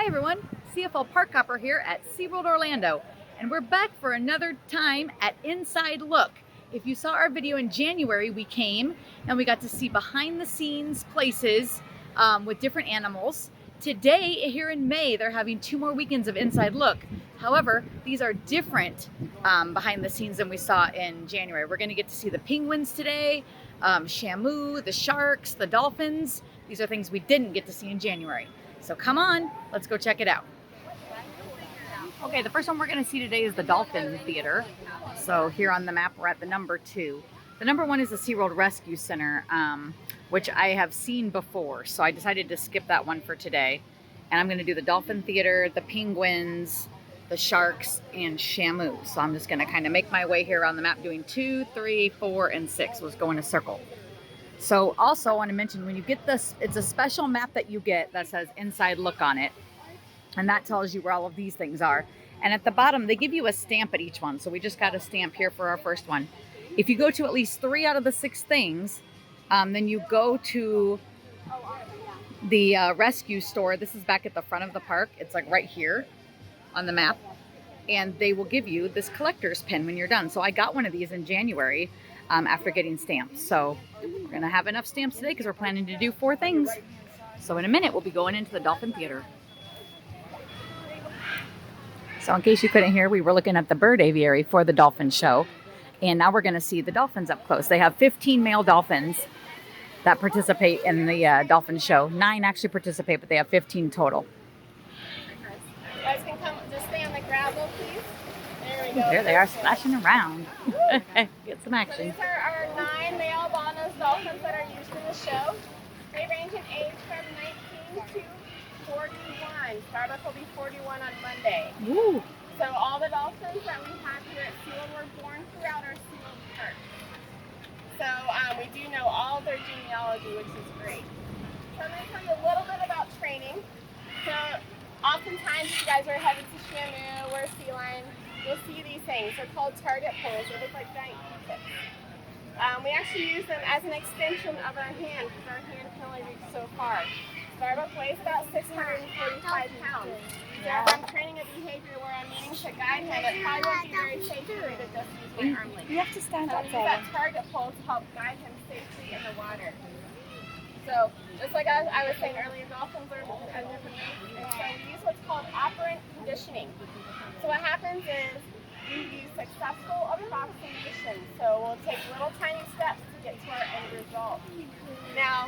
Hi everyone, CFL Park Hopper here at Seaworld Orlando, and we're back for another time at Inside Look. If you saw our video in January, we came and we got to see behind the scenes places with different animals. Today, here in May, they're having 2 more weekends of Inside Look. However, these are different behind the scenes than we saw in January. We're gonna get to see the penguins today, Shamu, the sharks, the dolphins. These are things we didn't get to see in January. So come on, let's go check it out. Okay, the first one we're going to see today is the Dolphin Theater. So here on the map, we're at the number 2. The number 1 is the Seaworld Rescue Center, which I have seen before. So I decided to skip that one for today. And I'm going to do the Dolphin Theater, the penguins, the sharks, and Shamu. So I'm just going to kind of make my way here on the map doing 2, 3, 4, and 6. Let's go in a circle. So also I want to mention, when you get this, it's a special map that you get that says Inside Look on it. And that tells you where all of these things are. And at the bottom, they give you a stamp at each one. So we just got a stamp here for our first one. If you go to at least 3 out of the 6 things, then you go to the rescue store. This is back at the front of the park. It's like right here on the map. And they will give you this collector's pin when you're done. So I got one of these in January after getting stamps. So we're going to have enough stamps today because we're planning to do 4 things. So in a minute, we'll be going into the Dolphin Theater. So in case you couldn't hear, we were looking at the bird aviary for the dolphin show. And now we're going to see the dolphins up close. They have 15 male dolphins that participate in the dolphin show. 9 actually participate, but they have 15 total. You guys can come, just stay on the gravel, please. There we go. There they are, splashing around. Get some action. So these are our 9 male bottlenose dolphins that are used in the show. They range in age from 19 to 41. Starbuck will be 41 on Monday. Ooh. So all the dolphins that we have here at Seaworld were born throughout our Seaworld park. So we do know all of their genealogy, which is great. So I'm going to tell you a little bit about training. So oftentimes, if you guys are headed to Shamu or Sea Lion, you'll see these things. They're called target poles. They look like giant Q-tips. We actually use them as an extension of our hand because our hand can only reach so far. Starbuck weighs about 645 pounds. So if I'm training a behavior where I'm needing to guide him, it probably won't be very safe for me to just use my arm length. You have to stand So up we use there. that target pole to help guide him safely in the water. So just like I was saying earlier, dolphins are competitive in this, and so we use what's called operant conditioning. So what happens is we use successful approximation. So we'll take little tiny steps to get to our end result. Now,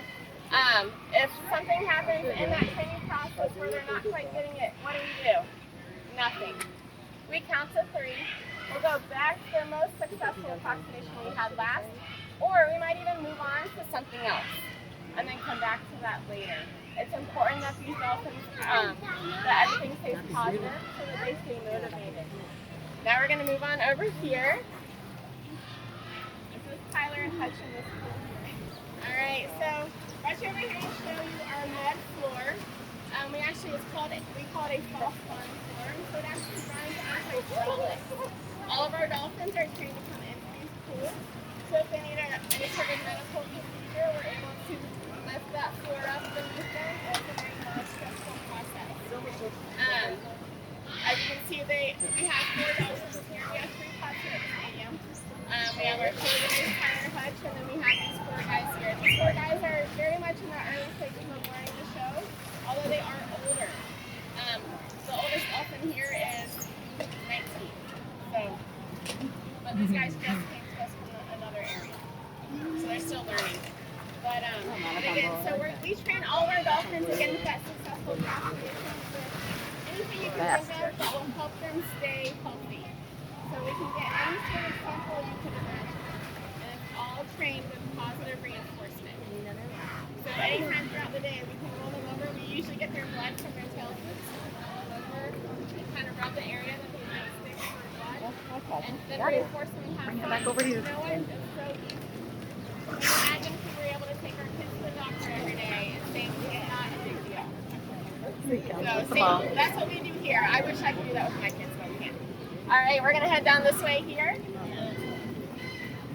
if something happens in that training process where they're not quite getting it, what do? Nothing. We count to 3. We'll go back to the most successful approximation we had last, or we might even move on to something else and then come back to that later. It's important that these dolphins, that everything stays positive so that they stay motivated. Now we're going to move on over here. This is Tyler and Hutch in this pool here. Alright, so right over here to show you our mud floor. We call it a false pond floor, so it actually runs on hydraulics. All of our dolphins are trained to come into these pools, so if they need any sort of medical procedure, we're able to lift that floor up beneath them. It's a very non-stressful process. As you can see, we have 4 dolphins here. We have 3 pots here at the stadium. We have our cheerleaders, Tyler, Hutch, and then we have these 4 guys here. These 4 guys are very much in the early stages of learning the show, although they are older. The oldest dolphin here is 19. So, but these guys just came to us from another area, so they're still learning. But again, so we train all of our dolphins to get into that successful approximation with anything you can think of that will help them stay healthy. So we can get any sort of sample you can imagine. And it's all trained with positive reinforcement. So anytime throughout the day, we can roll them over. We usually get their blood from their tail flukes. Roll them over and kind of rub the area that they might stick for blood. And then reinforce them and have fun. Back over to you. You know what? It's so easy. Imagine if we were able to take our kids to the doctor every day and say it's not a big deal. So that's what we do here. I wish I could do that with my kids, but we can't. Alright, we're going to head down this way here.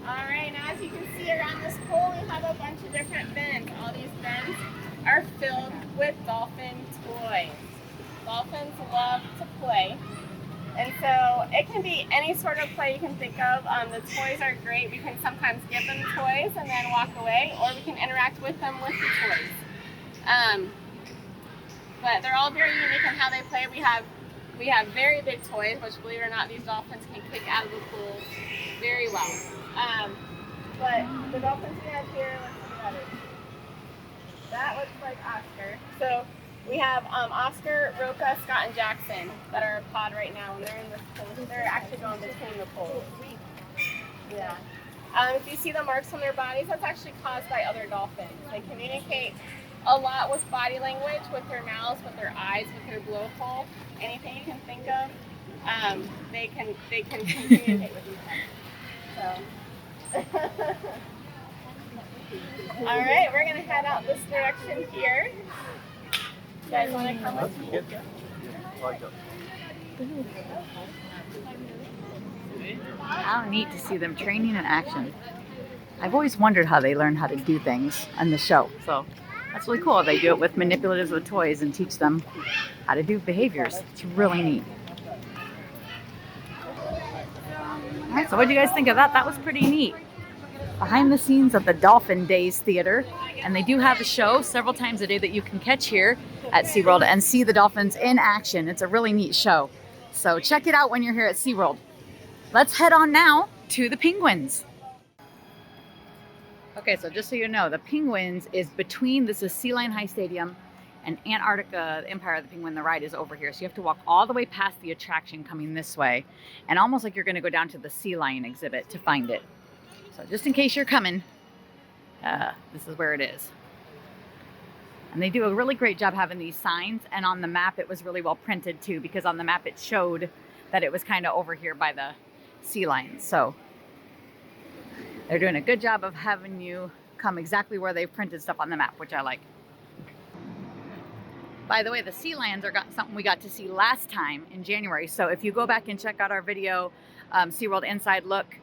Alright, now as you can see around this pool, we have a bunch of different bins. All these bins are filled with dolphin toys. love to play. And so it can be any sort of play you can think of. The toys are great. We can sometimes give them toys and then walk away, or we can interact with them with the toys. But they're all very unique in how they play. We have very big toys, which, believe it or not, these dolphins can kick out of the pool very well. But the dolphins we have here, let's see what that is. That looks like Oscar. So we have Oscar, Roca, Scott, and Jackson that are a pod right now, and they're in this pool. They're actually going between the pools. Yeah. If you see the marks on their bodies, that's actually caused by other dolphins. They communicate a lot with body language, with their mouths, with their eyes, with their blowhole, anything you can think of. They can communicate with each other. So. All right, we're gonna head out this direction here. You guys want to come with me? How neat to see them training in action. I've always wondered how they learn how to do things on the show. So that's really cool. They do it with manipulatives with toys and teach them how to do behaviors. It's really neat. All right, so what do you guys think of that? That was pretty neat. Behind the scenes of the Dolphin Days Theater. And they do have a show several times a day that you can catch here at SeaWorld and see the dolphins in action. It's a really neat show. So check it out when you're here at SeaWorld. Let's head on now to the penguins. Okay, so just so you know, the penguins is between, this is Sea Lion High Stadium and Antarctica, the Empire of the Penguin. The ride is over here. So you have to walk all the way past the attraction coming this way. And almost like you're gonna go down to the Sea Lion exhibit to find it. So just in case you're coming, this is where it is. And they do a really great job having these signs, and on the map it was really well printed too, because on the map it showed that it was kind of over here by the sea lions. So they're doing a good job of having you come exactly where they've printed stuff on the map, which I like. By the way, the sea lions are something we got to see last time in January. So if you go back and check out our video, SeaWorld Inside Look,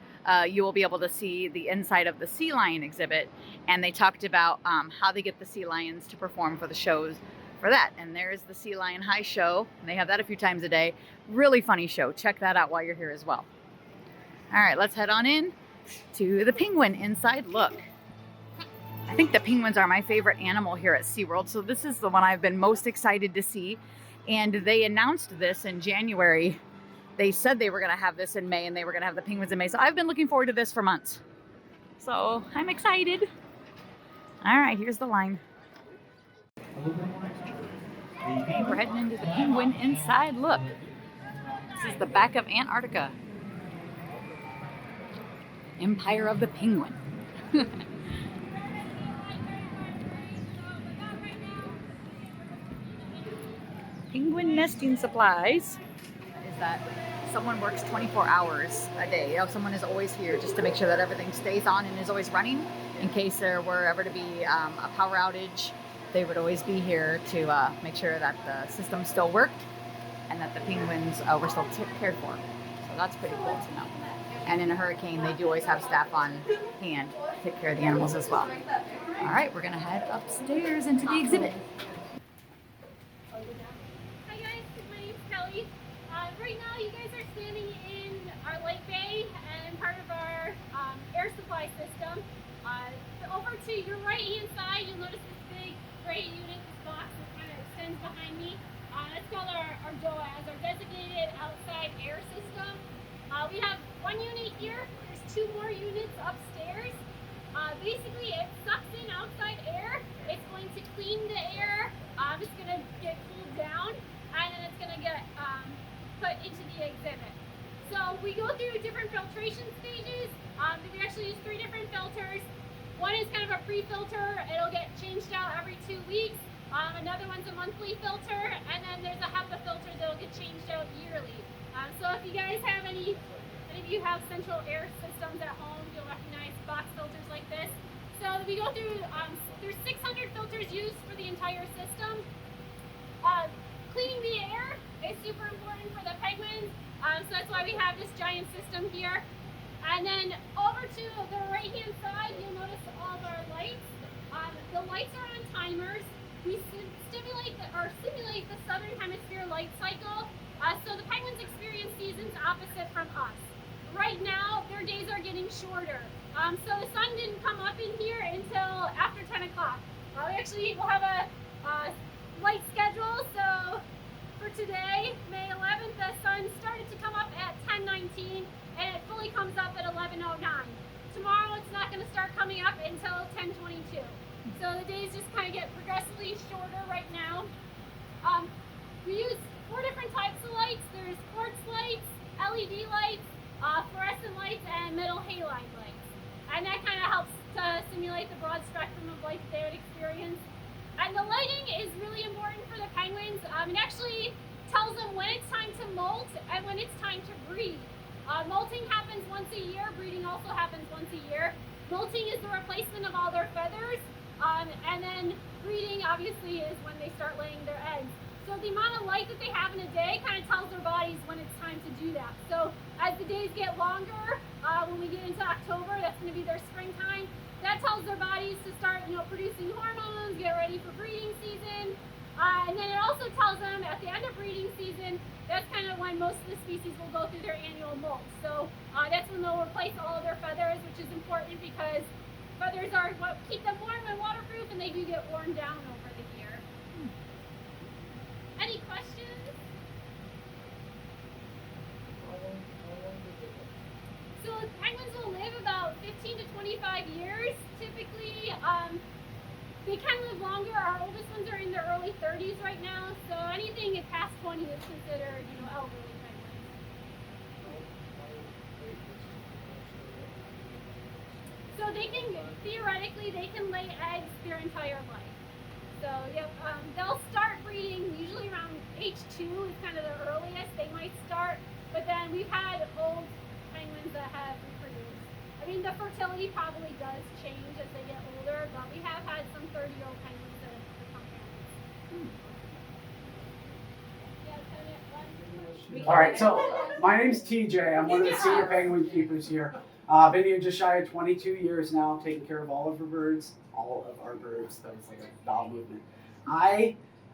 you will be able to see the inside of the sea lion exhibit, and they talked about how they get the sea lions to perform for the shows for that. And there's the Sea Lion High show, and they have that a few times a day. Really funny show. Check that out while you're here as well. All right, let's head on in to the penguin inside look. I think the penguins are my favorite animal here at SeaWorld, so this is the one I've been most excited to see. And they announced this in January. They said they were going to have this in May, and they were going to have the penguins in May. So I've been looking forward to this for months. So I'm excited. All right, here's the line. Okay, we're heading into the penguin inside look. This is the back of Antarctica. Empire of the Penguin. Penguin nesting supplies. Is that someone works 24 hours a day. You know, someone is always here just to make sure that everything stays on and is always running. In case there were ever to be a power outage, they would always be here to make sure that the system still worked and that the penguins were still cared for. So that's pretty cool to know. And in a hurricane, they do always have staff on hand to take care of the animals as well. All right, we're gonna head upstairs into the exhibit. Hi guys, my name's Kelly. Right now you guys are standing in our lake bay and part of our air supply system. Over to your right hand side, you'll notice this big gray unit, this box that kind of extends behind me. That's called our DOAS, our designated outside air system. We have one unit here. There's two more units upstairs. Basically, it sucks in outside air. It's going to clean the air. It's going to get cooled down, and then it's going to get put into the exhibit. So we go through different filtration stages. We actually use 3 different filters. One is kind of a pre-filter. It'll get changed out every 2 weeks. Another one's a monthly filter, and then there's a HEPA filter that'll get changed out yearly. So if you guys have any of you have central air systems at home, you'll recognize box filters like this. So we go through, there's 600 filters used for the entire system. Cleaning the air is super important for the penguins, so that's why we have this giant system here. And then over to the right hand side, you'll notice all of our lights. The lights are on timers. We simulate the southern hemisphere light cycle. days are getting shorter. So the sun didn't come up in here until after 10 o'clock. We actually will have a light schedule. So for today, May 11th, the sun started to come up at 10:19 and it fully comes up at 11:09. Tomorrow it's not going to start coming up until 10:22. So the days just kind of get progressively shorter right now. We use 4 different types of lights. There's quartz lights, LED lights, fluorescent lights, and metal halide lights. And that kind of helps to simulate the broad spectrum of light that they would experience. And the lighting is really important for the penguins. It actually tells them when it's time to molt and when it's time to breed. Molting happens once a year, breeding also happens once a year. Molting is the replacement of all their feathers, and then breeding obviously is when they start laying their eggs. So the amount of light that they have in a day kind of tells their bodies when it's time to do that. So as the days get longer, when we get into October, that's going to be their springtime, that tells their bodies to start, producing hormones, get ready for breeding season. And then it also tells them at the end of breeding season, that's kind of when most of the species will go through their annual molt. So that's when they'll replace all of their feathers, which is important because feathers are what keep them warm and waterproof, and they do get worn down over the year. Any questions? So penguins will live about 15 to 25 years. Typically, they can live longer. Our oldest ones are in their early 30s right now, so anything past 20 is considered, elderly penguins. So theoretically, they can lay eggs their entire life. So yep, they'll start breeding usually around age 2 is kind of the earliest they might start, but then we've had old penguins that have reproduced. The fertility probably does change as they get older, but we have had some 30-year-old penguins that have become parents. All right, so my name's TJ. I'm one of the senior penguin keepers here. Been here just shy of 22 years now, taking care of all of our birds. That was like a bowel movement.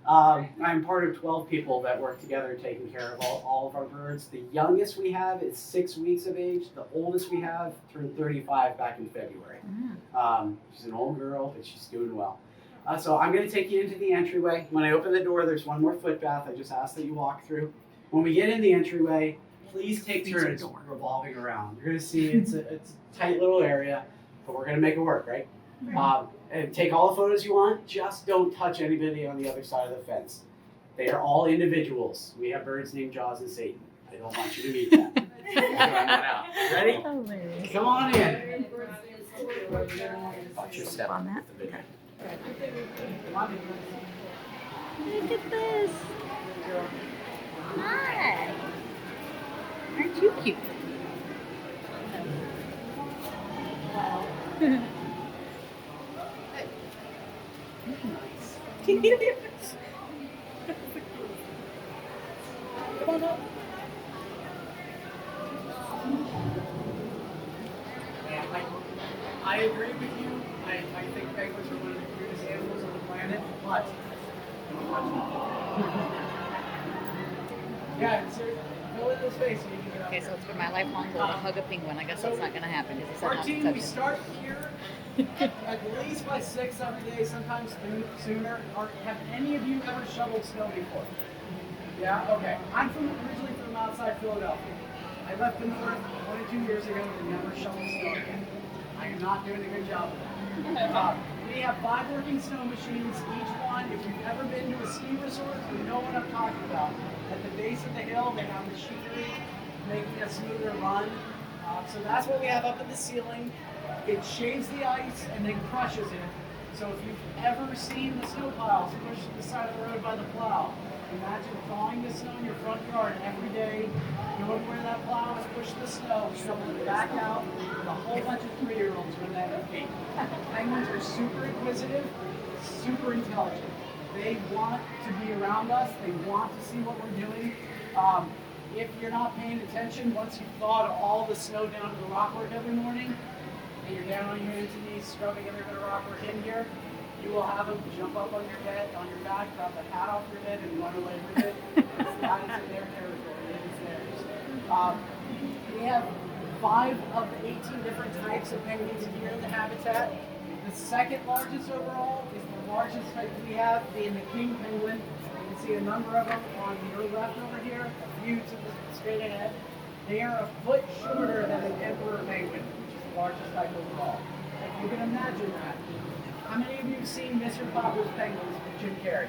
I'm part of 12 people that work together taking care of all of our birds. The youngest we have is 6 weeks of age. The oldest we have turned 35 back in February. She's an old girl, but she's doing well. So I'm going to take you into the entryway. When I open the door, there's one more foot bath. I just ask that you walk through. When we get in the entryway, please take turns revolving around. You're going to see it's a tight little area, but we're going to make it work, right? And take all the photos you want, just don't touch anybody on the other side of the fence. They are all individuals. We have birds named Jaws and Satan. I don't want you to meet them. Ready? Come on in. Watch your step on that. Okay. Come on in. Look at this. Hi. Aren't you cute? Come on up. I agree with you. I think penguins are one of the cutest animals on the planet, but yeah, seriously, fill in the space so you can get up. Okay, so it's been my lifelong goal to hug a penguin. I guess that's not going to happen because he said Our not to team, touch we it. start here at least by 6 every day, sometimes sooner. Have any of you ever shoveled snow before? Yeah? Okay. I'm originally from outside Philadelphia. I left the north 22 years ago and never shoveled snow again. I am not doing a good job of that. We have 5 working snow machines, each one. If you've ever been to a ski resort, you know what I'm talking about. At the base of the hill, they have machinery making a smoother run. So that's what we have up in the ceiling. It shaves the ice and then crushes it. So if you've ever seen the snow piles pushed to the side of the road by the plow, imagine thawing the snow in your front yard every day, going where that plow has pushed the snow, shoveling it back out with a whole bunch of 3-year-olds when that feet. Penguins are super inquisitive, super intelligent. They want to be around us. They want to see what we're doing. If you're not paying attention, once you've thawed all the snow down to the rockwork every morning, and you're down on your hands and knees scrubbing every bit of rockwork in here, you will have them jump up on your head, on your back, grab the hat off your head, and run away with it. That is in their territory. It is theirs. We have 5 of the 18 different types of penguins here in the habitat. The second largest overall is the largest type we have, being the king penguin. You can see a number of them on your left over here, a few to the straight ahead. They are a foot shorter than an emperor penguin, which is the largest type overall. If you can imagine that. How many of you have seen Mr. Popper's penguins with Jim Carrey?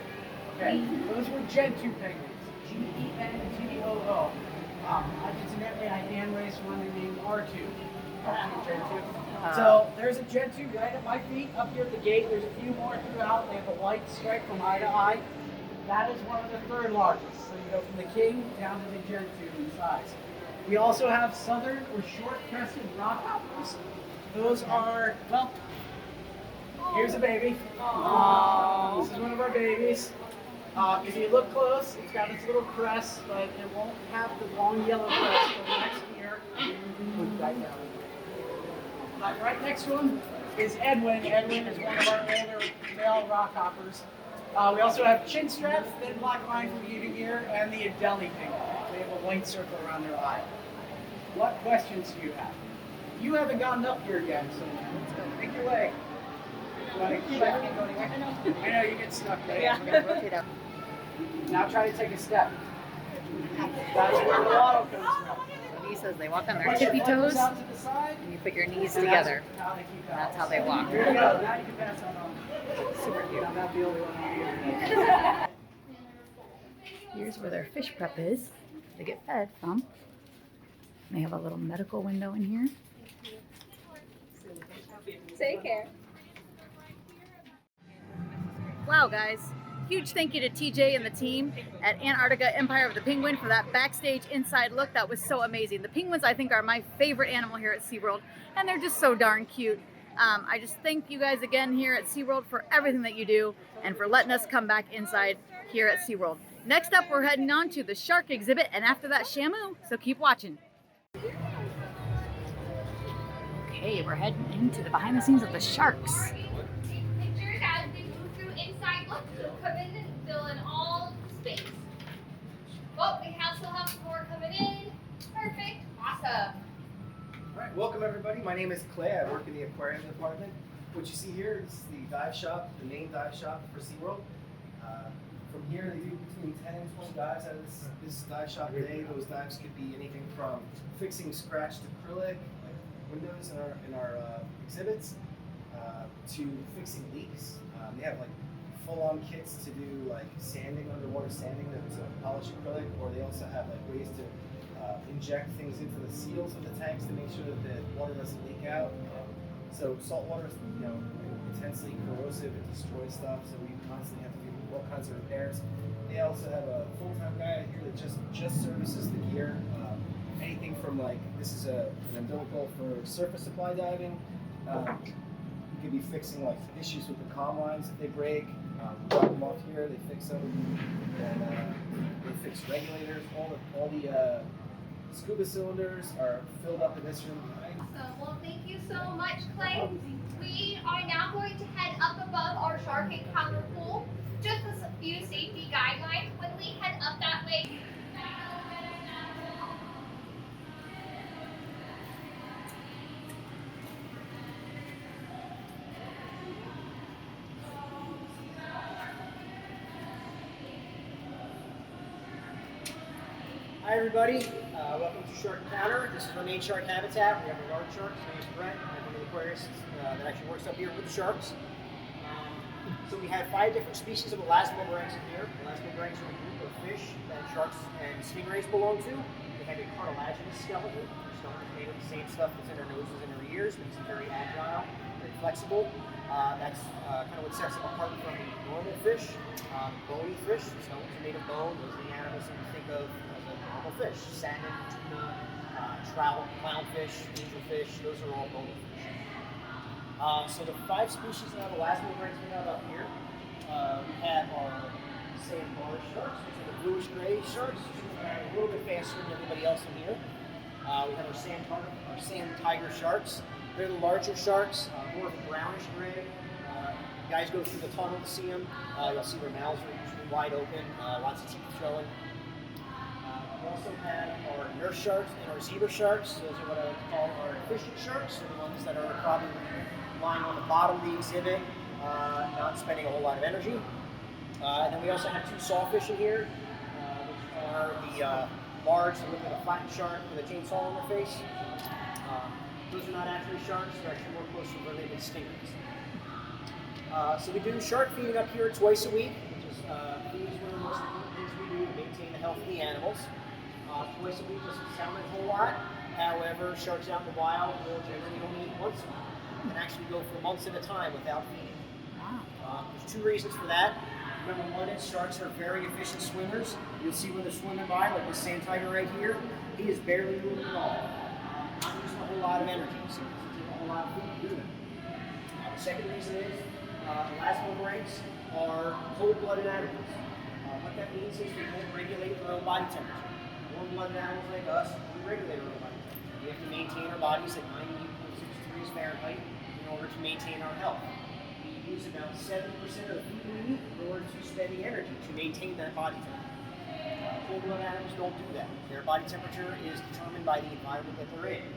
Okay, those were Gentoo penguins, Gentoo. Incidentally, I hand raced one named R2. Gentoo. So there's a Gentoo right at my feet up here at the gate. There's a few more throughout. They have a white stripe from eye to eye. That is one of the third largest. So you go from the king down to the Gentoo in size. We also have southern or short-crested rockhoppers. Those are, well, here's a baby. This is one of our babies. If you look close, it's got its little crest, but it won't have the long yellow crest till next year. Right next to him is Edwin. Edwin is one of our older male rockhoppers. We also have chin straps, thin black line from ear to ear, and the Adelie penguin. They have a white circle around their eye. What questions do you have? You haven't gotten up here yet, so let's go. Make your way. I know you get stuck there. Yeah. We're gonna rotate up. Now try to take a step. That's where the waddle comes from. He says they walk on their tippy toes, and you put your knees together. That's how they walk. Here we go. Now you can pass on. Super cute. I'm not the only one here. Here's where their fish prep is. They get fed from. They have a little medical window in here. Take care. Wow, guys. Huge thank you to TJ and the team at Antarctica Empire of the Penguin for that backstage inside look. That was so amazing. The penguins, I think, are my favorite animal here at SeaWorld, and they're just so darn cute. I just thank you guys again here at SeaWorld for everything that you do and for letting us come back inside here at SeaWorld. Next up, we're heading on to the shark exhibit, and after that, Shamu, so keep watching. Okay, we're heading into the behind the scenes of the sharks. Pictures as we move through inside look, so come in and fill in all space. Oh, we still have more coming in. Perfect. Awesome. All right, welcome everybody. My name is Clay. I work in the aquarium department. What you see here is the dive shop, the main dive shop for SeaWorld. From here, they do between 10 and 20 dives out of this dive shop a day. Those dives could be anything from fixing scratched acrylic, like windows in our exhibits, to fixing leaks. They have like full-on kits to do like sanding, underwater sanding, to polish acrylic, or they also have like ways to inject things into the seals of the tanks to make sure that the water doesn't leak out. So salt water is, intensely corrosive. It destroys stuff, so we constantly have to do all kinds of repairs. They also have a full-time guy out here that just services the gear. Anything from like, this is an umbilical for surface supply diving. You could be fixing like issues with the comm lines if they break. Drop them off here, they fix them. And they fix regulators. All the scuba cylinders are filled up in this room. Awesome. Well, thank you so much, Clay. We are now going to head up above our shark encounter pool. Just a few safety guidelines. When we head up that way, Hi everybody, welcome to Shark Encounter. This is our main shark habitat. We have a large shark, his name is Brent. I'm one of the aquarists that actually works up here with the sharks. So we have 5 different species of elasmobranchs in here. Elasmobranchs are a group of fish that sharks and stingrays belong to. They have a cartilaginous skeleton. Their skeleton is made of the same stuff that's in their noses and their ears, makes them very agile, very flexible. That's kind of what sets them apart from the normal fish. Bony fish, the skeletons are made of bone. Those are the animals that you think of as a normal fish. Salmon, tuna, trout, clownfish, angelfish, those are all bony fish. So the 5 species that have elasmobranchs we have up here, we have our sandbar sharks, which are the bluish-gray sharks, a little bit faster than everybody else in here. We have our sand tiger sharks. They're the larger sharks, more of a brownish gray. You guys go through the tunnel to see them. You'll see their mouths are usually wide open, lots of teeth showing. We also have our nurse sharks and our zebra sharks. Those are what I would call our efficient sharks. They're the ones that are probably lying on the bottom of the exhibit, not spending a whole lot of energy. And then we also have two sawfish in here, which are the large, they look like a flattened shark with a chainsaw on their face. Those are not actually sharks, they're actually more closely related to stingrays. So we do shark feeding up here twice a week, which is food is one of the most important things we do to maintain the health of the animals. Twice a week doesn't sound like a whole lot. However, sharks out in the wild will generally only eat once a week and actually go for months at a time without feeding. There's two reasons for that. Number one is sharks are very efficient swimmers. You'll see when they're swimming by, like this sand tiger right here, he is barely moving at all. Not using a whole lot of energy, so it doesn't take a whole lot of food to do that. The second reason is elasmobranchs are cold-blooded animals. What that means is they don't regulate their own body temperature. Warm-blooded animals like us, we regulate our own body temperature. We have to maintain our bodies at 98.6 degrees Fahrenheit in order to maintain our health. We use about 70% of the food we eat in order to spend the energy to maintain that body temperature. Cold-blooded animals don't do that. Their body temperature is determined by the environment that they're in.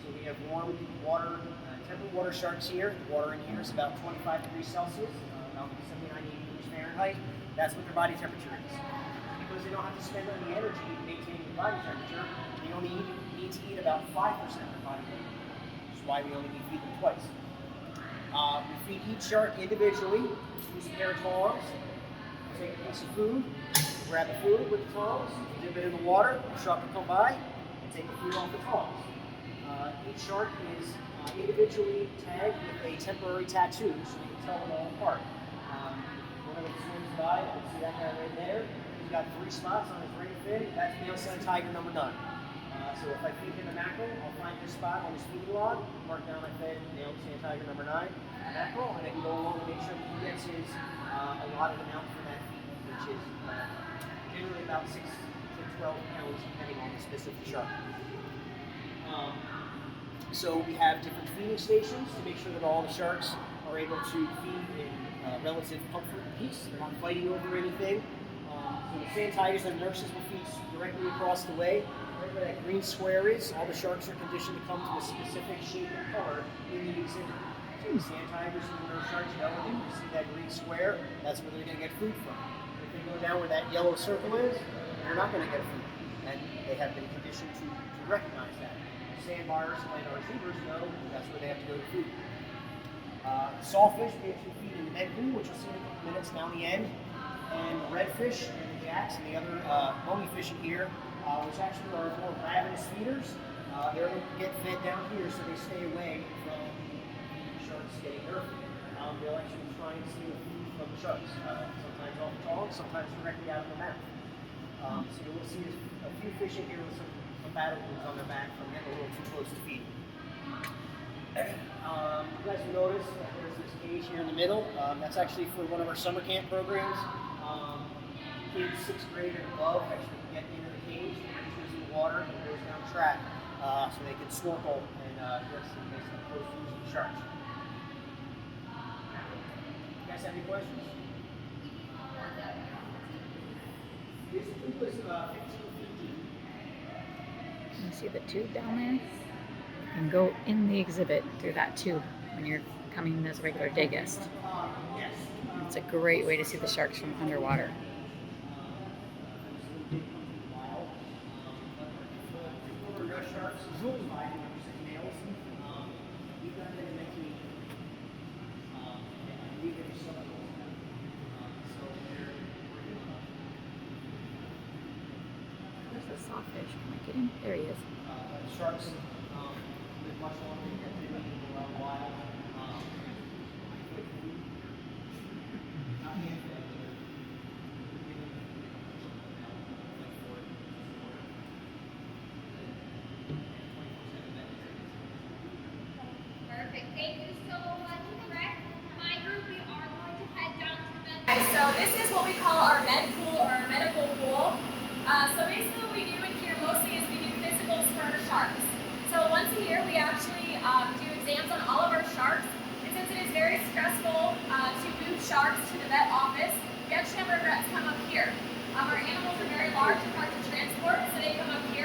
So we have warm water, temperate water sharks here. The water in here is about 25 degrees Celsius, about 79, 80 degrees Fahrenheit. That's what their body temperature is. Because they don't have to spend any energy maintaining the body temperature, they only need to eat about 5% of their body temperature, which is why we only feed them twice. We feed each shark individually, use a pair of tongs, take a piece of food, grab the food with the tongs, dip it in the water, the shark will come by and take the food off the tongs. Each shark is individually tagged with a temporary tattoo so you can tell them all apart. Whenever it swims by, you can see that guy right there. He's got 3 spots on his ring fin. That's male sand tiger number 9. So if I feed him a mackerel, I'll find his spot on his feeding log, mark down I fed male sand tiger number 9 mackerel, and I can go along and make sure that he gets his allotted amount for that feed, which is generally about 6 to 12 pounds depending on the specific shark. So we have different feeding stations to make sure that all the sharks are able to feed in relative comfort and peace. They're not fighting over anything. So the sand tigers and nurses will feed directly across the way. Right where that green square is, all the sharks are conditioned to come to a specific shape and color in the exhibit. So the sand tigers and the nurse sharks know when they see that green square, that's where they're going to get food from. If they go down where that yellow circle is, they're not going to get food. And they have been conditioned to recognize that. Sandbars and our zebras know that's where they have to go to food. Sawfish, we actually feed in the med pool, which you'll see in a couple minutes down the end. And redfish and the yaks and the other bony fish in here, which actually are more ravenous feeders. They're going to get fed down here so they stay away from the sharks getting their food. They'll actually try and steal food from the sharks, sometimes off the tongs, sometimes directly out of the mouth. So you'll see a few fish in here with some battle wounds on their back from getting a little too close to feeding. You guys will notice that there's this cage here in the middle. That's actually for one of our summer camp programs. Kids 6th grade and above actually get into the cage, using the water, and goes down track so they can snorkel and get some close views of the sharks. You guys have any questions? This tube was 15 feet deep. You see the tube down there? You can go in the exhibit through that tube when you're coming as a regular day guest. It's a great way to see the sharks from underwater. There's a sawfish. Can I get him? There he is. Sharks live much longer than captivity around the wild. Perfect. Thank you so much, Greg. My group, we are going to head down to the... So this is what we call our med pool or our medical pool. So basically what we do in here mostly is we do physicals for our sharks. So once a year we actually do exams on all of our sharks. And since it is very stressful to move sharks to the vet office, we actually have our vets come up here. Our animals are very large and hard to transport, so they come up here.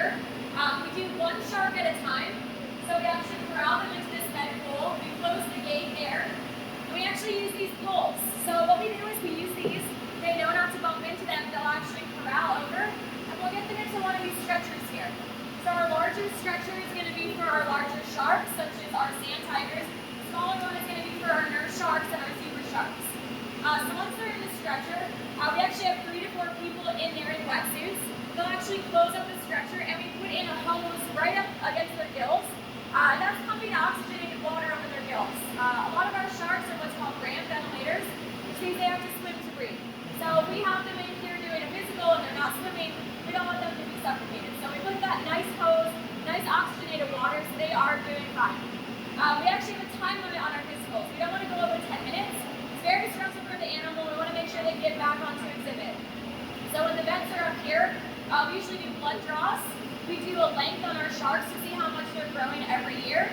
they'll actually close up the structure and we put in a hose right up against their gills. That's pumping oxygenated water up in their gills. A lot of our sharks are what's called ram ventilators, which means they have to swim to breathe. So if we have them in here doing a physical and they're not swimming, we don't want them to be suffocated. So we put that nice hose, nice oxygenated water, so they are doing fine. We actually have a time limit on our physicals. We don't want to go over 10 minutes. It's very stressful for the animal. We want to make sure they get back onto exhibit. So when the vets are up here, we usually do blood draws. We do a length on our sharks to see how much they're growing every year,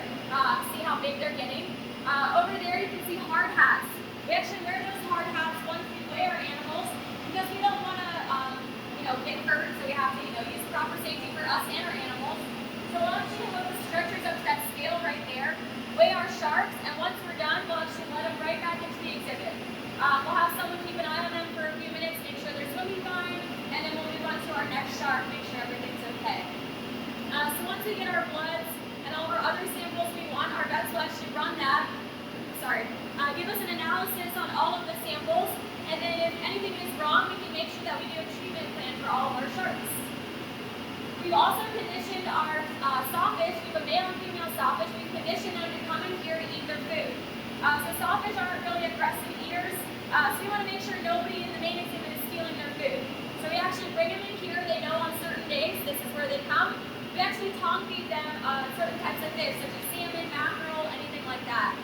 see how big they're getting. Over there you can see hard hats. We actually wear those hard hats once we weigh our animals because we don't want to get hurt, so we have to use proper safety for us and our animals. So we'll actually load the structures up to that scale right there, weigh our sharks, and once we're done, we'll actually let them right back into the exhibit. We'll have someone keep an eye on them for a few minutes, make sure they're swimming fine, and then we'll move on to our next shark, make sure everything's okay. So once we get our bloods and all of our other samples we want, our vets will actually run that, give us an analysis on all of the samples, and then if anything is wrong, we can make sure that we do a treatment plan for all of our sharks. We've also conditioned our sawfish. We have a male and female sawfish. We've conditioned them to come in here to eat their food. So sawfish aren't really aggressive eaters, so we want to make sure nobody in the main exhibit is stealing their food. So we actually bring them in here. They know on certain days this is where they come. We actually tongue feed them certain types of fish, such as salmon, mackerel, anything like that.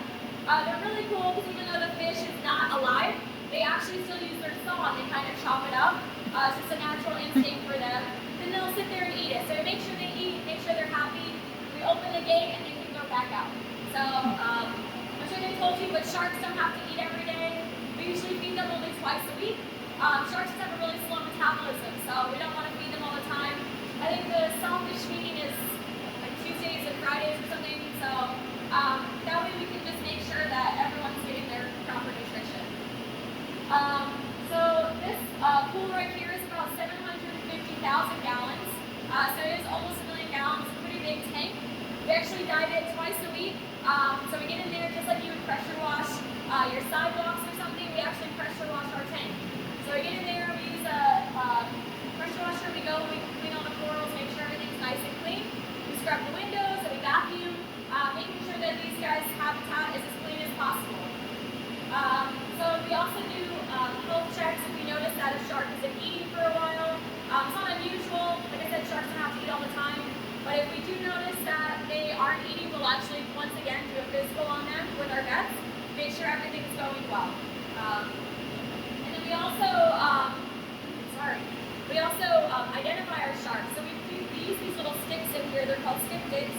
They're really cool because even though the fish is not alive, they actually still use their saw and they kind of chop it up. It's just a natural instinct for them. Then they'll sit there and eat it. So we make sure they eat, make sure they're happy. We open the gate and they can go back out. So I'm sure they told you, but sharks don't have to eat every day. We usually feed them only twice a week. Sharks have a really slow metabolism, so we don't want to feed them all the time. I think the sawfish feeding is like Tuesdays and Fridays or something, so that way we can just make sure that everyone's getting their proper nutrition. So this pool right here is about 750,000 gallons, so it is almost 1 million gallons. It's a pretty big tank. We actually dive it twice a week, so we get in there just like you would pressure wash your sidewalks or something. We actually pressure wash our tank. So we get in there, we use a pressure washer, we go, we clean all the corals, make sure everything's nice and clean. We scrub the windows, and we vacuum, making sure that these guys' habitat is as clean as possible. So we also do health checks if we notice that a shark isn't eating for a while. It's not unusual. Like I said, sharks don't have to eat all the time. But if we do notice that they aren't eating, we'll actually once again do a physical on them with our vets, make sure everything is going well. And then we also, identify our sharks. So we use these little sticks in here. They're called stick dicks.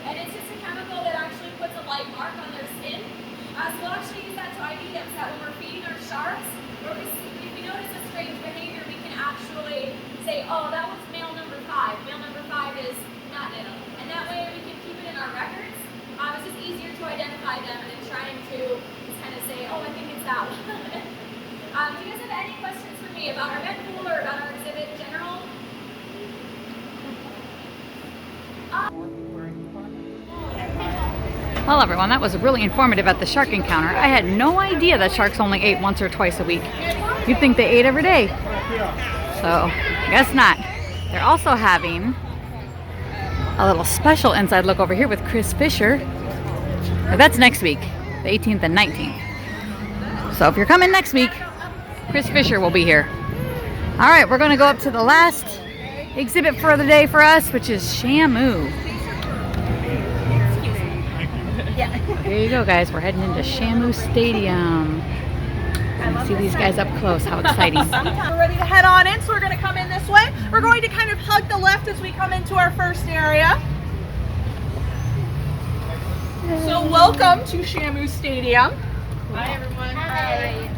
And it's just a chemical that actually puts a light mark on their skin. So we'll actually use that to ID them so that when we're feeding our sharks, or if we notice a strange behavior, we can actually say, oh, that was male number 5. Male number 5 is not in them. And that way we can keep it in our records. It's just easier to identify them than trying to just kind of say, oh, I think it's that one. Do you guys have any questions for me about our vet pool or about our exhibit in general? Well, everyone, that was really informative at the shark encounter. I had no idea that sharks only ate once or twice a week. You'd think they ate every day. So, guess not. They're also having a little special inside look over here with Chris Fisher. That's next week, the 18th and 19th. So if you're coming next week, Chris Fisher will be here. All right, we're going to go up to the last exhibit for the day for us, which is Shamu. Here you go, guys. We're heading into Shamu Stadium. See these guys up close. How exciting. We're ready to head on in, so we're going to come in this way. We're going to kind of hug the left as we come into our first area. So welcome to Shamu Stadium. Hi everyone. Hi.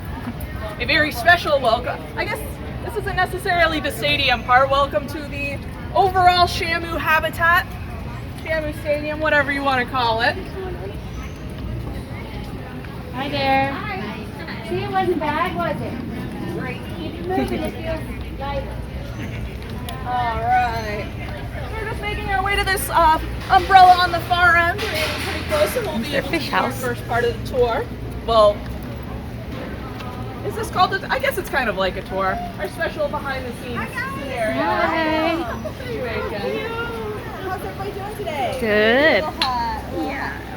A very special welcome. I guess this isn't necessarily the stadium part. Welcome to the overall Shamu habitat. Shamu Stadium, whatever you want to call it. Hi there. Hi. See, it wasn't bad, was it? Great. Keep it moving, it feels lighter. All right. We're just making our way to this umbrella on the far end. We're getting pretty close, and we'll be able to do our first part of the tour. Well, is this called I guess it's kind of like a tour. Our special behind the scenes there. Hi. How's everybody doing today? Good.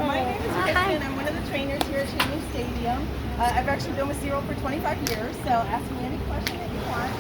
My name is Kristen. I'm one of the trainers here at Shamu Stadium. I've actually been with Seaworld for 25 years, so ask me any question that you want.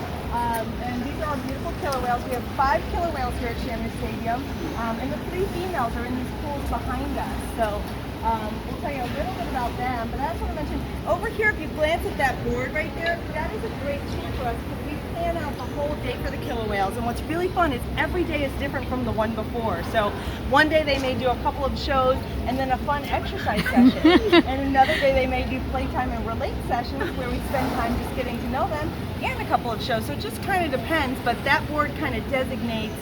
And these are our beautiful killer whales. We have 5 killer whales here at Shamu Stadium, and the 3 females are in these pools behind us. So we'll tell you a little bit about them, but I just want to mention, over here, if you glance at that board right there, that is a great tool for us because we plan out the whole day for the killer whales. And what's really fun is every day is different from the one before. So one day they may do a couple of shows and then a fun exercise session. And another day they may do playtime and relate sessions where we spend time just getting to know them and a couple of shows. So it just kind of depends, but that board kind of designates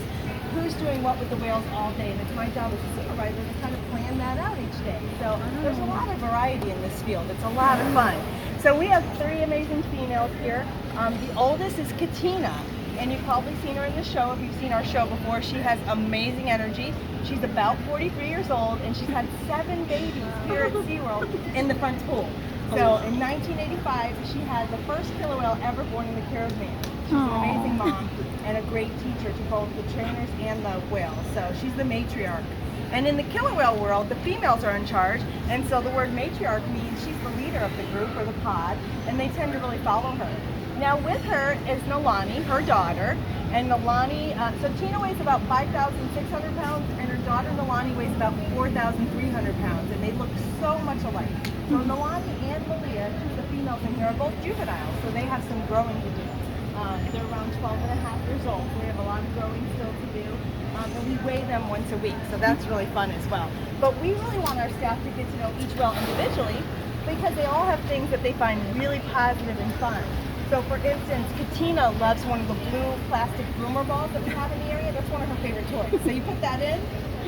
who's doing what with the whales all day, and it's my job as a supervisor to kind of plan that out each day. So there's a lot of variety in this field. It's a lot of fun. So we have 3 amazing females here. The oldest is Katina, and you've probably seen her in the show if you've seen our show before. She has amazing energy. She's about 43 years old, and she's had 7 babies here at SeaWorld in the front pool. So in 1985, she had the first killer whale ever born in the Caribbean. She's an amazing mom and a great teacher to both the trainers and the whales. So she's the matriarch. And in the killer whale world, the females are in charge, and so the word matriarch means she's the leader of the group or the pod, and they tend to really follow her. Now with her is Nalani, her daughter, and Nalani, so Tina weighs about 5,600 pounds, and her daughter Nalani weighs about 4,300 pounds, and they look so much alike. So Nalani and Malia, 2 of the females in here, are both juveniles, so they have some growing to do. They're around 12 and a half years old, so we have a lot of growing still to do. And we weigh them once a week, so that's really fun as well. But we really want our staff to get to know each whale individually because they all have things that they find really positive and fun. So for instance, Katina loves one of the blue plastic groomer balls that we have in the area. That's one of her favorite toys. So you put that in,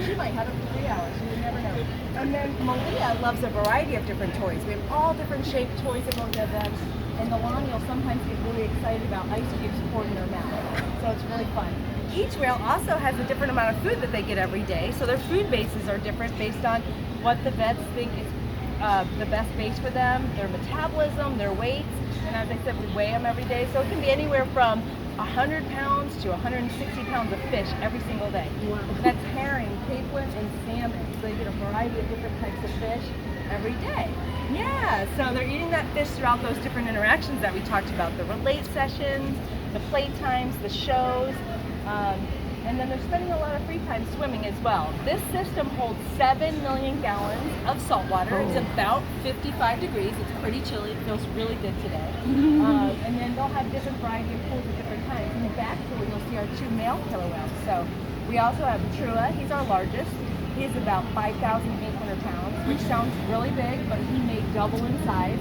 she might have it for 3 hours, you would never know. And then Malia loves a variety of different toys. We have all different shaped toys at both of them. And Nalani will sometimes get really excited about ice cubes poured in her mouth. So it's really fun. Each whale also has a different amount of food that they get every day. So their food bases are different based on what the vets think is the best base for them, their metabolism, their weights. And as I said, we weigh them every day. So it can be anywhere from 100 pounds to 160 pounds of fish every single day. Wow. That's herring, capelin, and salmon. So they get a variety of different types of fish every day. Yeah, so they're eating that fish throughout those different interactions that we talked about, the relate sessions, the play times, the shows, and then they're spending a lot of free time swimming as well. This system holds 7 million gallons of salt water. It's about 55 degrees. It's pretty chilly. It feels really good today. And then they'll have different variety of pools at different times. In the back pool, you'll see our 2 male killer whales. So we also have Trua. He's our largest. He's about 5,800 pounds, which sounds really big, but he may double in size.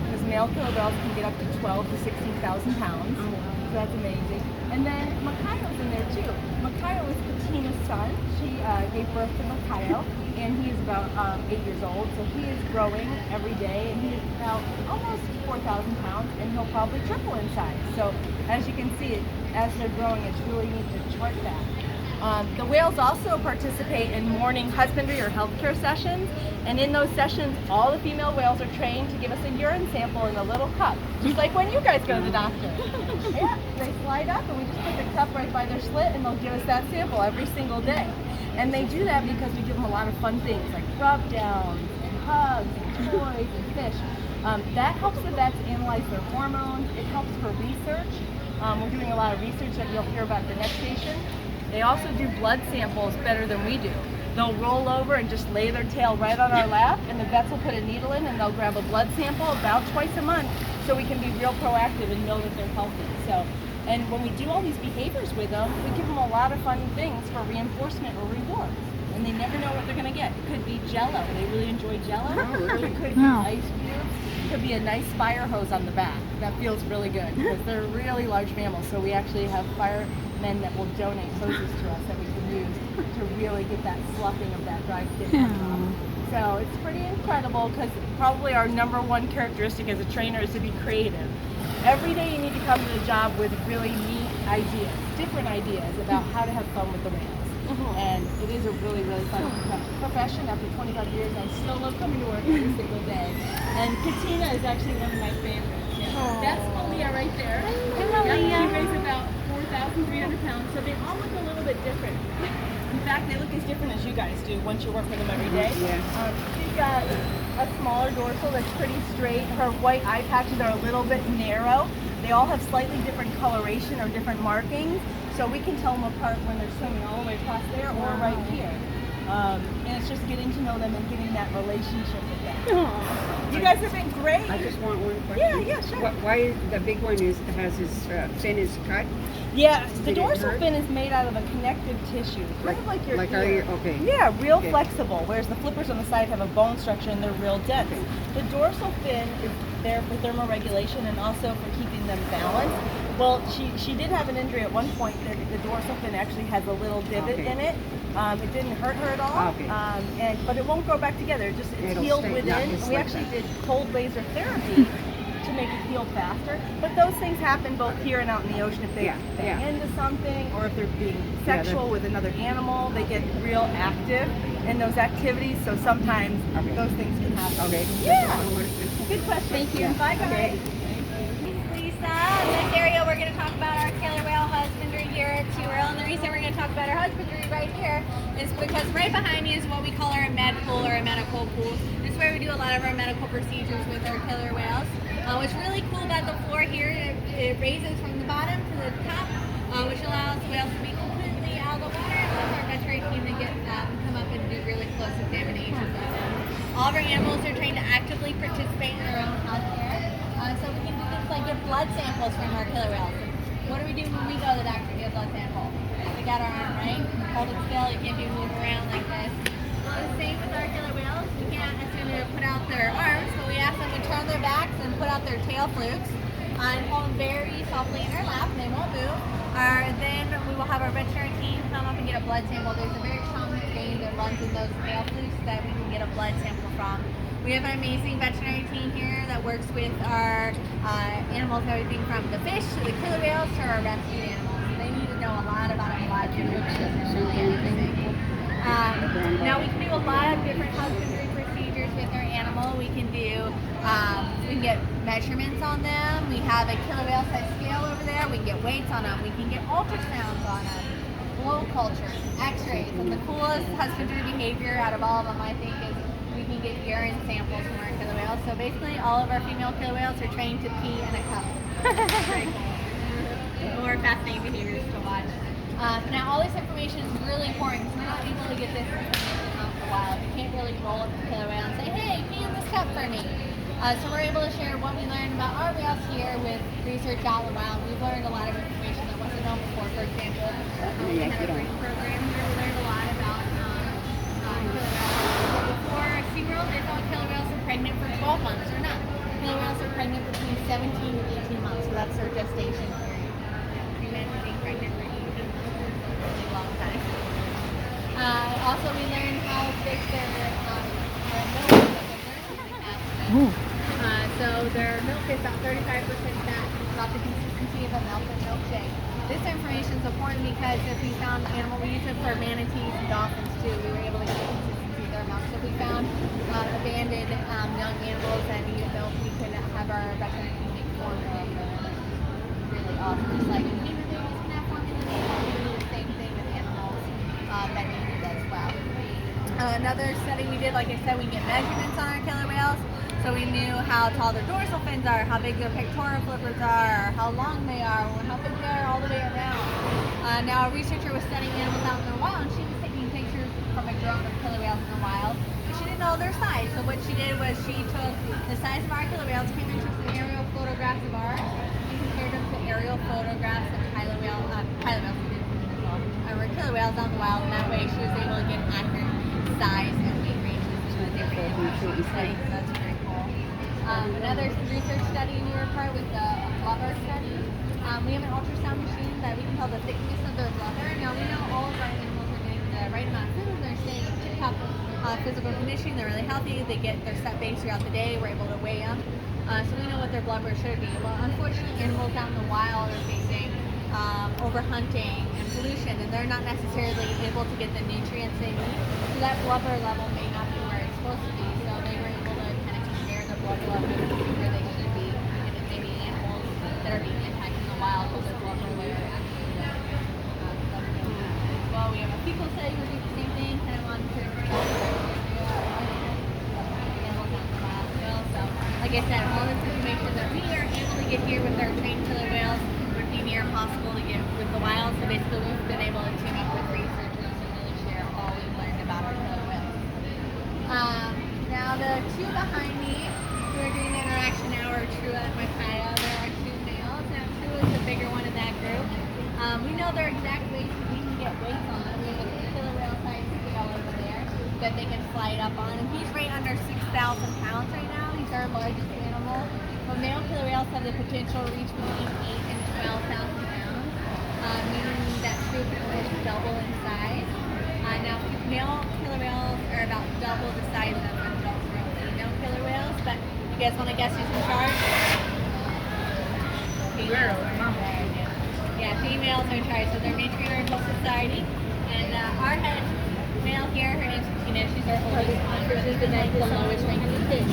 Because male killer whales can get up to 12 to 16,000 pounds. So that's amazing. And then Makayo's in there too. Makayo is Katina's son. She gave birth to Makayo, and he is about 8 years old. So he is growing every day, and he is about almost 4,000 pounds, and he'll probably triple in size. So as you can see, as they're growing, it's really neat to chart that. The whales also participate in morning husbandry or healthcare sessions, and in those sessions, all the female whales are trained to give us a urine sample in a little cup, just like when you guys go to the doctor. Yeah, they slide up, and we just put the cup right by their slit, and they'll give us that sample every single day. And they do that because we give them a lot of fun things like rub downs, and hugs, and toys, and fish. That helps the vets analyze their hormones. It helps for research. We're doing a lot of research that you'll hear about at the next station. They also do blood samples better than we do. They'll roll over and just lay their tail right on our lap, and the vets will put a needle in, and they'll grab a blood sample about twice a month so we can be real proactive and know that they're healthy. So, and when we do all these behaviors with them, we give them a lot of fun things for reinforcement or rewards. And they never know what they're going to get. It could be Jell-O. They really enjoy Jell-O. It could be ice cubes. It could be a nice fire hose on the back. That feels really good because they're really large mammals. So we actually have firemen that will donate hoses to us that we can use to really get that sloughing of that dry skin. So it's pretty incredible because probably our #1 characteristic as a trainer is to be creative. Every day you need to come to the job with really neat ideas, different ideas about how to have fun with the whales. And it is a really, really fun profession. After 25 years, I still love coming to work every single day. And Katina is actually one of my favorites. Yeah. That's Malia right there. Hi, Malia. She weighs about 4,000 1,300 pounds, so they all look a little bit different. In fact, they look as different as you guys do once you work with them every day. Yeah. She's got a smaller dorsal that's pretty straight. Her white eye patches are a little bit narrow. They all have slightly different coloration or different markings, so we can tell them apart when they're swimming all the way across there or right here. And it's just getting to know them and getting that relationship with them. You guys have been great. I just want one question. Yeah, sure. Why the big one has his fin is cut? Yeah, the Did it dorsal hurt? fin is made out of a connective tissue, kind of like your Like ear. our ear, okay. Yeah, real Okay. flexible, whereas the flippers on the side have a bone structure and they're real dense. Okay. The dorsal fin is there for thermoregulation and also for keeping them balanced. Well, she did have an injury at one point. The dorsal fin actually has a little divot Okay. in it. It didn't hurt her at all, Okay. but it won't grow back together. It's It'll healed stay- within. yeah, And it's we like actually that. did cold laser therapy to make it heal faster. But those things happen both here and out in the ocean. If they Yeah, bang yeah. into something or if they're being Yeah, sexual with another animal, they get real active in those activities. So sometimes Okay. those things can happen. Okay. Yeah. Good question. Thank you. Bye, guys. Lisa. In this area, we're going to talk about our killer whale husbandry here at Seaworld. And the reason we're going to talk about our husbandry right here is because right behind me is what we call our med pool or a medical pool. This is where we do a lot of our medical procedures with our killer whales. What's really cool about the floor here, it raises from the bottom to the top, which allows the whales to be completely out of the water and allows our veterinary team to get come up and do really close examinations of them. All of our animals are trained to actively participate in their own health care. So we can do things like get blood samples from our killer whales. What do we do when we go to the doctor to get a blood sample? We got our arm, right? Hold it still, you can't be moving around like this. The same with our killer whales. We can't ask them to put out their arms, but we ask them to turn their backs and put out their tail flukes and hold them very softly in our lap, and they won't move. Then we will have our veterinary team come up and get a blood sample. There's a very common vein that runs in those tail flukes that we can get a blood sample from. We have an amazing veterinary team here that works with our animals, everything from the fish to the killer whales to our rescued animals. They need to know a lot about a lot of different things. It's really interesting. Now we can do a lot of different husbandry procedures with our animal. We can get measurements on them. We have a killer whale size scale over there. We can get weights on them. We can get ultrasounds on them, blow cultures, x-rays. And the coolest husbandry behavior out of all of them, I think, is we can get urine samples from our killer whales. So basically all of our female killer whales are trained to pee in a cup. Very cool. More fascinating behaviors to watch. Now all this information is really important because we're not able to get this information out in the wild. You can't really roll up the killer whale and say, hey, pee in this cup for me. So we're able to share what we learned about our whales here with research out in the wild. We've learned a lot of information that wasn't known before. For example, we had a breeding program here. We learned a lot about killer whales. Before SeaWorld, they thought killer whales were pregnant for 12 months. They're not. Killer whales are pregnant between 17 and 18 months, so that's their gestation period. Imagine being pregnant for 18 months. That's a really long time. Also, we learned how big their milk is. So their milk is about 35% fat, about the consistency of a milkshake. This information is important because if we found animal, we use it for manatees and dolphins too. We were able to get the consistency of their milk. So if we found abandoned young animals that needed milk, we could have our veterinary team make formula for them. Really awesome. Just like human babies can have formula, we do the same thing with animals that need it as well. Another study we did, like I said, we get measurements on our killer whales. So we knew how tall their dorsal fins are, how big their pectoral flippers are, how long they are, how big they are all the way around. Now a researcher was studying animals out in the wild, and she was taking pictures from a drone of killer whales in the wild, but she didn't know their size. So what she did was she took the size of our killer whales, came and took some aerial photographs of ours, and compared them to aerial photographs of killer whales, or killer whales out in the wild, and that way she was able to get an accurate size and weight ranges to the different animals she studied. So that's pretty cool. Another research study we were part with the blubber study. We have an ultrasound machine that we can tell the thickness of their blubber. Now we know all of our animals are getting the right amount of food. They're staying in tip-top physical condition. They're really healthy. They get their set base throughout the day. We're able to weigh them. So we know what their blubber should be. Well, unfortunately, animals out in the wild are facing overhunting and pollution, and they're not necessarily able to get the nutrients they need. So that blubber level may not be where it's supposed to be. So they were able to kind of compare the blubber level to where they should be, and maybe animals that are being impacted in the wild with their blubber layer actually said you would do the same thing, kind of on to so, like I said, all this information that we are able to get here with our trained killer whales would be near impossible to get with the wild. So basically, we've been able to team up with researchers to really share all we've learned about our killer whales. Now the two behind me who are doing the interaction now are Trua and Micaiah. There are two males. Now Trua is the bigger one in that group. We know their exact weights. We can get weights on them. We have a killer whale size scale over there that they can slide up on. And he's right under 6,000 pounds right now. He's our largest animal. But male killer whales have the potential to reach between 8,000 and 12,000 pounds, meaning that group can almost double in size. Now male killer whales are about double the size of adult female killer whales. But you guys want to guess who's in charge? Yeah, females are in charge. So they're matriarchal society. And our head male here, her name's Tina. She's our oldest one. She's the lowest rank in the team.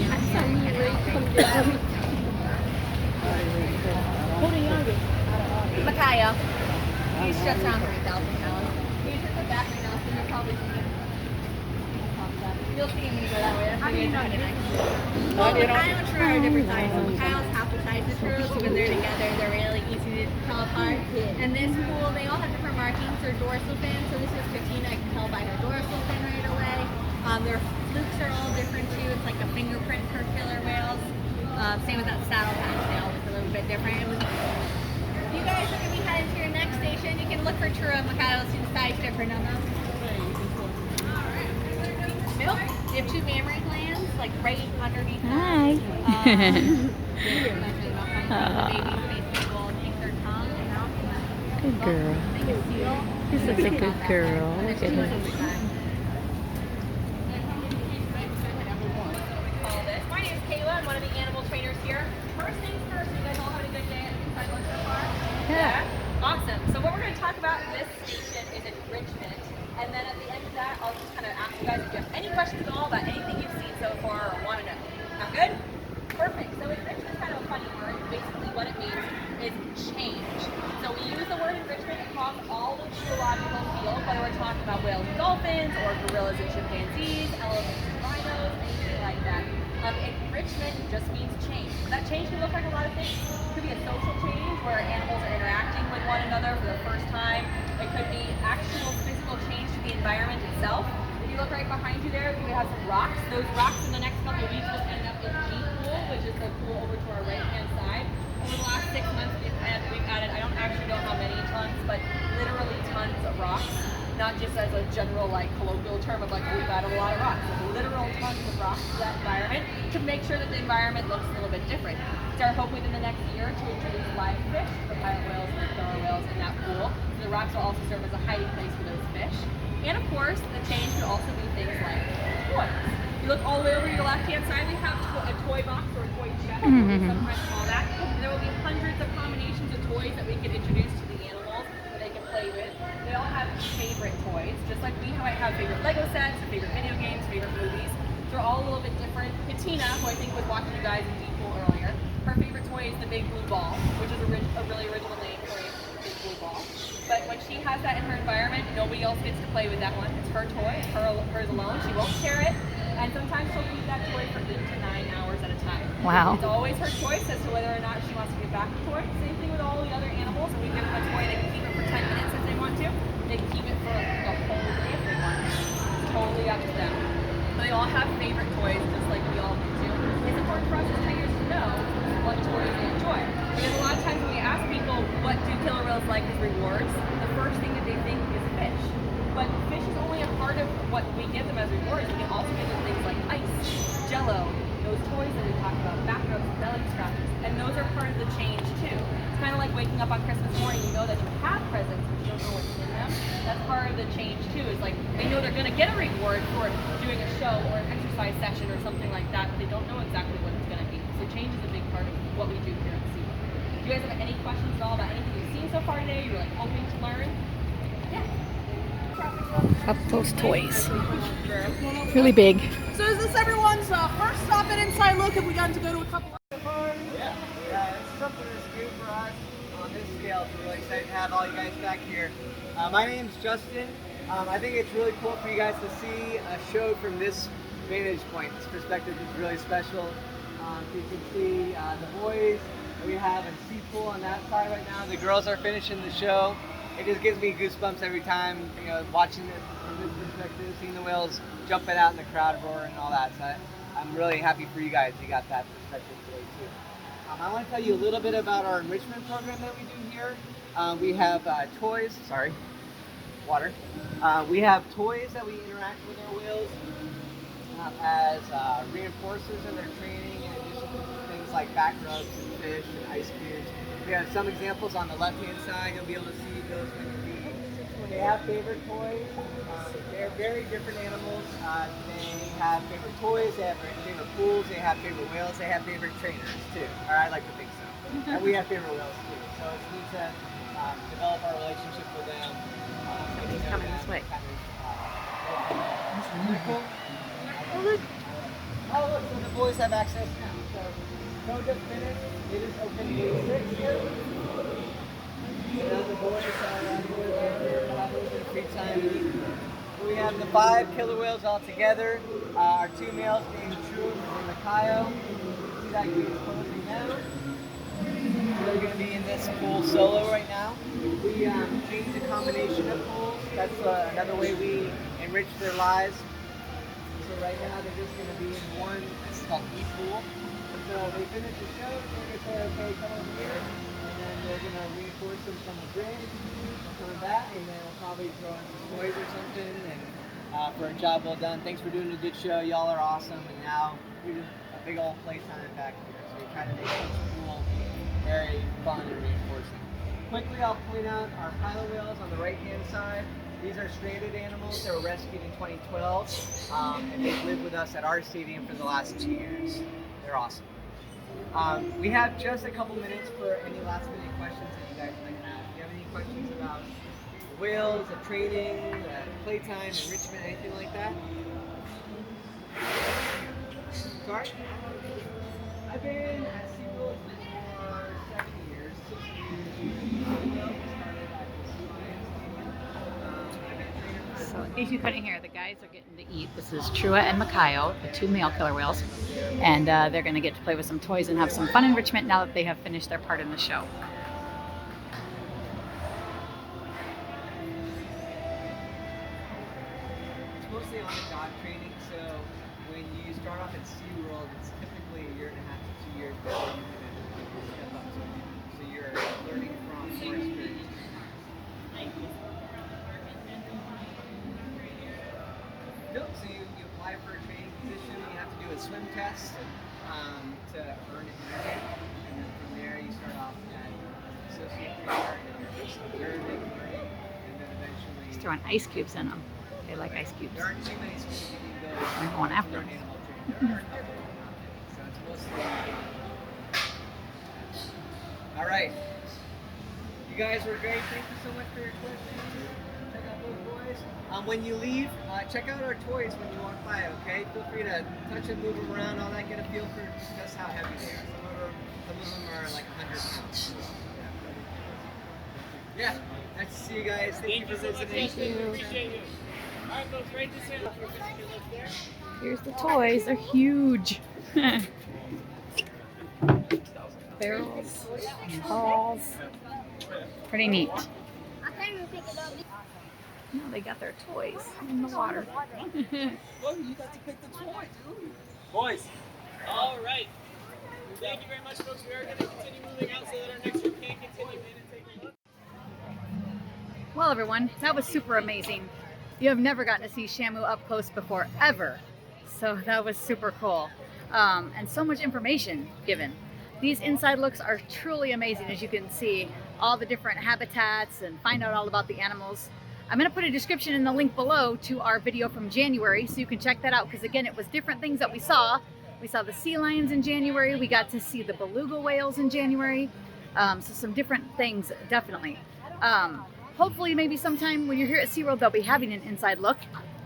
Micaiah. He's just around 3,000 pounds. He's at the back right now, so you'll probably see him. You'll see him when you go that way. That's maybe well, Micaiah and True are different sizes. So Micaiah's half the size of True, so when they're together, they're really easy to tell apart. And this pool, they all have different markings. Their dorsal fin. So this is Katina. I can tell by her dorsal fin right away. Their flukes are all different too. It's like a fingerprint for killer whales. Same with that saddle patch nail. It's a little bit different. You guys are going to be heading to your next station. You can look for True and Micaiah. See the size different on them. Milk. They have two mammary glands, like right underneath them. Hi. Good girl. You're such a good girl. Look at her. My name is Kayla. I'm one of the animal trainers here. First things first, you guys all having a good day at Inside Look so far? Yeah. Awesome. So what we're going to talk about in this station is enrichment. And then at the end of that, I'll just kind of ask you guys if you have any questions at all about anything you've seen so far or want to know. Sound good? Perfect. So enrichment is kind of a funny word. Basically what it means is change. So we use the word enrichment across all the zoological field, whether we're talking about whales and dolphins, or gorillas and chimpanzees, elephants and rhinos, anything like that. Enrichment just means change. That change can look like a lot of things. It could be a social change where animals are interacting with one another for the first time. It could be actual physical change to the environment itself. If you look right behind you there, we have some rocks. Those rocks in the next couple of weeks will end up in G Pool, which is the pool over to our right-hand side. Over the last 6 months, we've added, I don't actually know how many tons, but literally tons of rocks. Not just as a general, like, colloquial term of, like, we've added a lot of rocks. But literal tons of rocks to that environment to make sure that the environment looks a little bit different. It's our hope within the next year to introduce live fish, the pilot whales and the killer whales in that pool. So the rocks will also serve as a hiding place for those fish. And of course, the change could also be things like toys. You look all the way over your left-hand side, we have a toy box or a toy chest, we sometimes call that. There will be hundreds of combinations of toys that we can introduce to the animals that they can play with. They all have favorite toys, just like we might have favorite Lego sets, or favorite video games, favorite movies. They're all a little bit different. Katina, who I think was watching you guys in Deep Pool earlier, her favorite toy is the big blue ball, which is a really original name for a big blue ball. But when she has that in her environment, nobody else gets to play with that one. It's her toy, it's hers alone. She won't share it. And sometimes she'll use that toy for 8 to 9 hours at a time. Wow. It's always her choice as to whether or not she wants to give back the toy. Same thing with all the other animals. If we give them a toy, they can keep it for 10 minutes if they want to. They can keep it for the whole day if they want to. It's totally up to them. But they all have favorite toys, just like we all do too. It's important for us as trainers to know what toys they enjoy. Because a lot of times when we ask people what do killer whales like as rewards, the first thing that they think is fish. But fish is only a part of what we give them as rewards. We can also give them things like ice, jello, those toys that we talked about, back rubs, belly scratchers, and those are part of the change too. It's kind of like waking up on Christmas morning, you know that you have presents, but you don't know what's in them. That's part of the change too, is like, they know they're going to get a reward for doing a show or an exercise session or something like that, but they don't know exactly what it's going to be. So change is a big part of what we do here at Seaworld. Do you guys have any questions at all about anything you've seen so far today, you're like hoping to learn? Yeah. Up close toys. Really big. So is this everyone's first stop at Inside Look? Have we gotten to go to a couple of Yeah, it's something that's new for us on this scale. So we're really excited to have all you guys back here. My name's Justin. I think it's really cool for you guys to see a show from this vantage point. This perspective is really special. So you can see the boys. We have a sea pool on that side right now. The girls are finishing the show. It just gives me goosebumps every time, you know, watching it from this perspective, seeing the whales jumping out in the crowd roar and all that. So I'm really happy for you guys. You got that perspective today too. I want to tell you a little bit about our enrichment program that we do here. We have toys. Sorry, water. We have toys that we interact with our whales as reinforcers in their training, in addition to things like back rubs and fish and ice cubes. We have some examples on the left-hand side. You'll be able to see those when you leave. They have favorite toys. They're very different animals. They have favorite toys. They have favorite pools. They have favorite whales. They have favorite trainers too. Or I like to think so. And we have favorite whales too. So it's neat to develop our relationship with them. He's coming this way. Cool. Oh look! So the boys have access now. So show just finished. It is open day 6 here. Now the boys have a little bit of free time. We have the 5 killer whales all together. Our 2 males being True and Makayo. See that gate is closing now. They're going to be in this pool solo right now. We changed a combination of pools. That's another way we enrich their lives. So right now they're just going to be in one, this is called E-Pool. So they finish the show, they're going to say, okay, come over here. And then they're going to reinforce them from the bridge, coming back, and then we'll probably throw in some toys or something. And for a job well done. Thanks for doing a good show. Y'all are awesome. And now we're just a big old playtime back here. So we try to make each pool very fun and reinforcing. Quickly, I'll point out our pilot whales on the right-hand side. These are stranded animals that were rescued in 2012, and they've lived with us at our stadium for the last 2 years. They're awesome. We have just a couple minutes for any last-minute questions that you guys might have. If you have any questions about whales, the training, playtime, enrichment, anything like that? Sorry? I've been at Seaworld for 7 years, 6 years. So in case you couldn't hear, the guys are getting to eat. This is Trua and Makayo, the 2 male killer whales. And they're going to get to play with some toys and have some fun enrichment now that they have finished their part in the show. It's mostly on the job training, so when you start off at Seaworld, it's typically 1.5 to 2 years before you can step up to it. So you're learning from more experience. Nope, so you apply for a training position, you have to do a swim test to earn it, and then from there you start off at associate trainer, and then you're third and then eventually... Just throwing ice cubes in them. They like ice cubes. There aren't too many schools you can go to. They're going after them. So it's mostly... All right. You guys were great. Thank you so much for your questions. Check out those boys. When you leave, check out our toys when you walk by, okay? Feel free to touch them, move them around, all that. Get a feel for just how heavy they are. Some of them are like 100 pounds. Yeah. Nice to see you guys. Thank you for visiting. Thank you. Appreciate you. All right, folks, right this in. Here's the toys. They're huge. Barrels and balls. Pretty neat. No, they got their toys in the water. Well, you got to pick the toy, dude. Boys. All right. Thank you very much, folks. We are going to continue moving out so that our next group can continue in and take a look. Well, everyone, that was super amazing. You have never gotten to see Shamu up close before, ever. So that was super cool. And so much information given. These inside looks are truly amazing, as you can see all the different habitats and find out all about the animals. I'm going to put a description in the link below to our video from January, so you can check that out, because again, it was different things that we saw. We saw the sea lions in January, we got to see the beluga whales in January, so some different things, definitely. Hopefully maybe sometime when you're here at SeaWorld, they'll be having an inside look.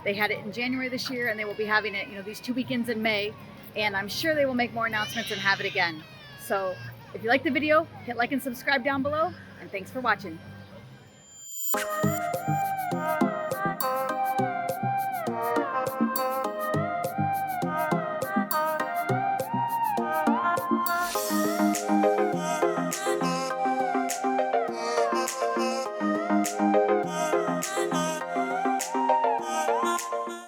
They had it in January this year, and they will be having it, these 2 weekends in May, and I'm sure they will make more announcements and have it again. So if you like the video, hit like and subscribe down below, and thanks for watching.